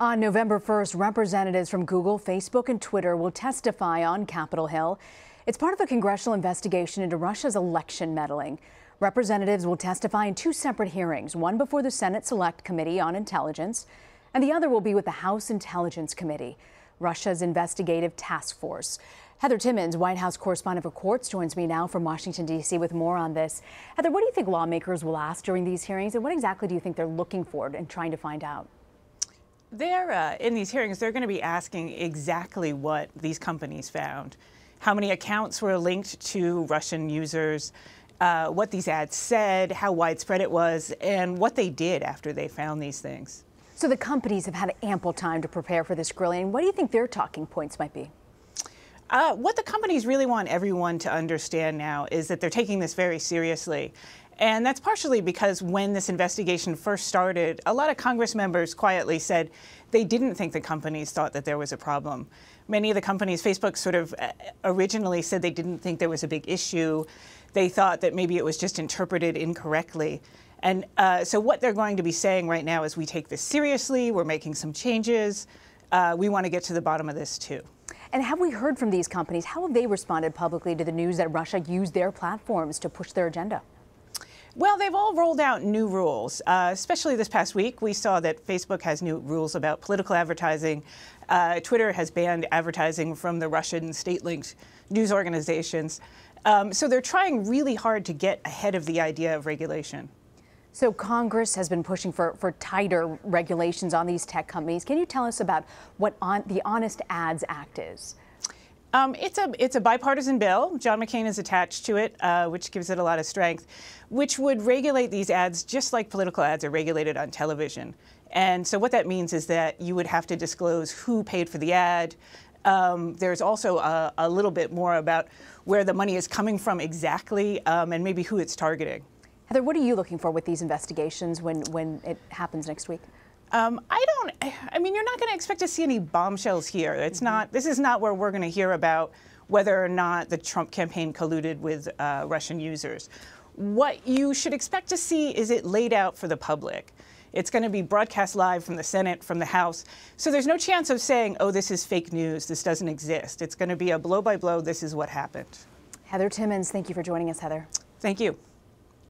On November 1st, representatives from Google, Facebook, and Twitter will testify on Capitol Hill. It's part of a congressional investigation into Russia's election meddling. Representatives will testify in two separate hearings, one before the Senate Select Committee on Intelligence, and the other will be with the House Intelligence Committee, Russia's investigative task force. Heather Timmons, White House correspondent for Quartz, joins me now from Washington, D.C. with more on this. Heather, what do you think lawmakers will ask during these hearings, and what exactly do you think they're looking for and trying to find out? In these hearings, they're going to be asking exactly what these companies found. How many accounts were linked to Russian users, what these ads said, how widespread it was, and what they did after they found these things. So the companies have had ample time to prepare for this grilling. What do you think their talking points might be? What the companies really want everyone to understand now is that they're taking this very seriously. And that's partially because when this investigation first started, a lot of Congress members quietly said they didn't think the companies thought that there was a problem. Many of the companies, Facebook sort of originally said they didn't think there was a big issue. They thought that maybe it was just interpreted incorrectly. And so what they're going to be saying right now is we take this seriously, we're making some changes, we want to get to the bottom of this too. And have we heard from these companies? How have they responded publicly to the news that Russia used their platforms to push their agenda? Well, they've all rolled out new rules, especially this past week. We saw that Facebook has new rules about political advertising. Twitter has banned advertising from the Russian state-linked news organizations. So they're trying really hard to get ahead of the idea of regulation. So Congress has been pushing for tighter regulations on these tech companies. Can you tell us about what the Honest Ads Act is? It's a bipartisan bill. John McCain is attached to it, which gives it a lot of strength, which would regulate these ads just like political ads are regulated on television. And so what that means is that you would have to disclose who paid for the ad. There's also a little bit more about where the money is coming from exactly, and maybe who it's targeting. Heather, what are you looking for with these investigations when it happens next week? I mean, you're not going to expect to see any bombshells here. This is not where we're going to hear about whether or not the Trump campaign colluded with Russian users. What you should expect to see is it laid out for the public. It's going to be broadcast live from the Senate, from the House. So there's no chance of saying, oh, this is fake news, this doesn't exist. It's going to be a blow by blow, this is what happened. Heather Timmons, thank you for joining us, Heather. Thank you.